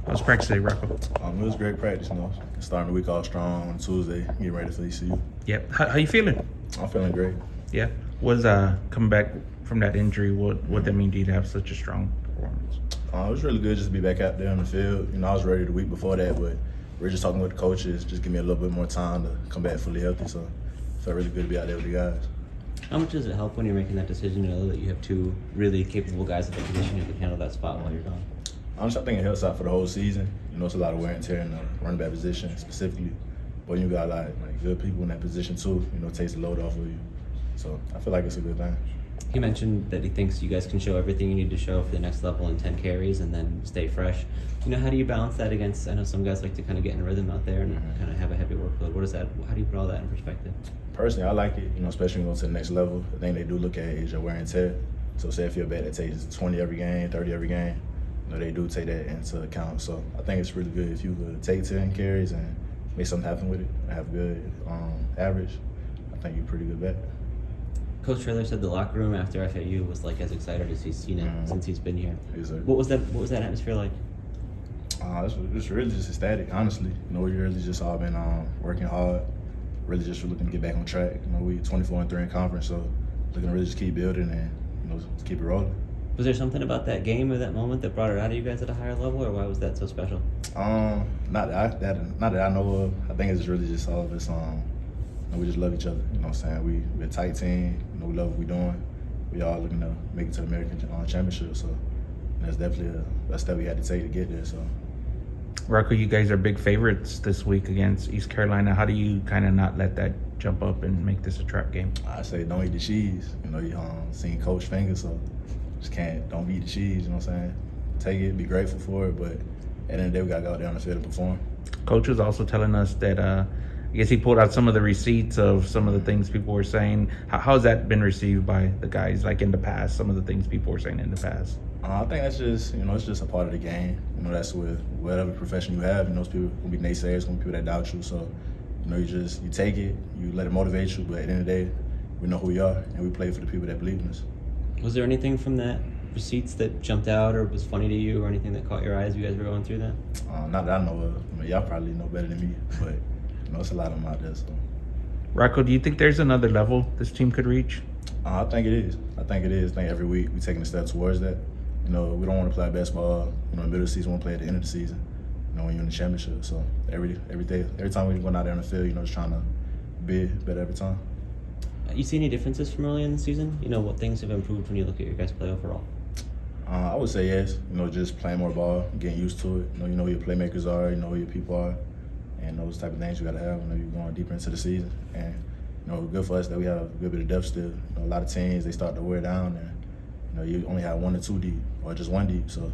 How's practice today, Rocko? It was great practice, starting the week off strong on Tuesday, getting ready for ECU. Yep. How you feeling? I'm feeling great. Yeah. What's coming back from that injury? What that mean to you to have such a strong performance? It was really good just to be back out there on the field. I was ready the week before that, but we're just talking with the coaches, just give me a little bit more time to come back fully healthy. So it felt really good to be out there with the guys. How much does it help when you're making that decision to know that you have two really capable guys at the position who can handle that spot while you're gone? Honestly, I think it helps out for the whole season. It's a lot of wear and tear in the running back position specifically. But you got a lot of good people in that position too, it takes the load off of you. So I feel like it's a good thing. He mentioned that he thinks you guys can show everything you need to show for the next level in 10 carries and then stay fresh. How do you balance that against, I know some guys like to kind of get in rhythm out there and kind of have a heavy workload. How do you put all that in perspective? Personally, I like it, especially when you go to the next level. The thing they do look at is your wear and tear. So say if you're a back that takes 20 every game, 30 every game, they do take that into account. So I think it's really good if you could take 10 carries and make something happen with it, have a good average. I think you're pretty good bet. Coach Traylor said the locker room after FAU was like as excited as he's seen it since he's been here. Yes, sir. What was that atmosphere like? It's really just ecstatic, honestly. We really just all been working hard, really just looking to get back on track. We 24-3 in conference, so looking to really just keep building and just keep it rolling. Was there something about that game or that moment that brought it out of you guys at a higher level, or why was that so special? Not that I know of. I think it's really just all of us. We just love each other. We're a tight team. We love what we're doing. We all looking to make it to the American Championship. So that's definitely a step we had to take to get there. So. Rocko, you guys are big favorites this week against East Carolina. How do you kind of not let that jump up and make this a trap game? I say don't eat the cheese. You seen Coach finger, so just don't eat the cheese. Take it, be grateful for it, but at the end of the day, we gotta go out there on the field and perform. Coach was also telling us that I guess he pulled out some of the receipts of some of the things people were saying. How's that been received by the guys, like in the past, some of the things people were saying in the past? I think that's just, it's just a part of the game. That's with whatever profession you have. Those people gonna be naysayers, gonna be people that doubt you. So, you take it, you let it motivate you. But at the end of the day, we know who we are, and we play for the people that believe in us. Was there anything from that receipts that jumped out or was funny to you, or anything that caught your eye as you guys were going through that? Not that I know of. Y'all probably know better than me, but it's a lot of them out there. So. Rocko, do you think there's another level this team could reach? I think it is. I think every week we're taking a step towards that. We don't want to play basketball, in the middle of the season, we want to play at the end of the season, when you're in the championship. So every time we go out there on the field, just trying to be better every time. You see any differences from early in the season? What things have improved when you look at your guys' play overall? I would say yes. Just playing more ball, getting used to it. You know who your playmakers are, who your people are, and those type of things you got to have when you're going deeper into the season. And good for us that we have a good bit of depth still. A lot of teams, they start to wear down, and you only have 1 or 2 deep, or just 1 deep. So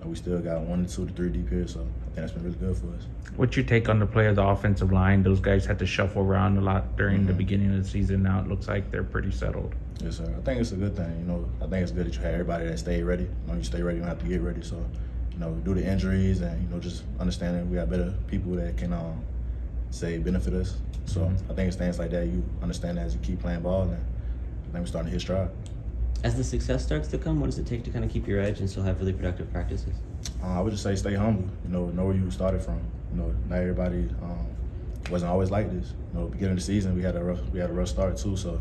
we still got 1 to 2 to 3 deep here. So I think that's been really good for us. What's your take on the play of the offensive line? Those guys had to shuffle around a lot during the beginning of the season. Now it looks like they're pretty settled. Yes, sir. I think it's a good thing. I think it's good that you have everybody that stay ready. You stay ready, you don't have to get ready. So, due to injuries and, just understanding we got better people that can, benefit us. So I think it's things like that. You understand that as you keep playing ball, and I think we're starting to hit stride. As the success starts to come, what does it take to kind of keep your edge and still have really productive practices? I would just say stay humble. Know where you started from. Not everybody wasn't always like this. Beginning of the season, we had a rough start too. So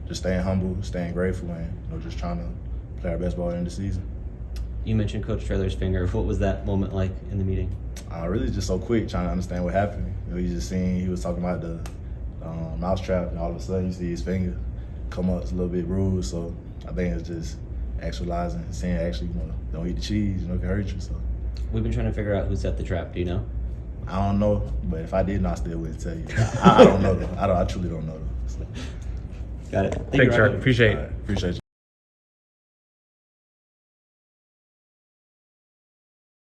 just staying humble, staying grateful, and just trying to play our best ball in the season. You mentioned Coach Traylor's finger. What was that moment like in the meeting? Really just so quick, trying to understand what happened. You just seen he was talking about the mouse trap, and all of a sudden you see his finger come up. It's a little bit bruised. So I think it's just actualizing, saying actually, don't eat the cheese, it can hurt you. So we've been trying to figure out who set the trap. Do you know? I don't know, but if I did, I still wouldn't tell you. I don't know though. I truly don't know though. So. Got it. Thanks, Rocko. Appreciate it. Appreciate you.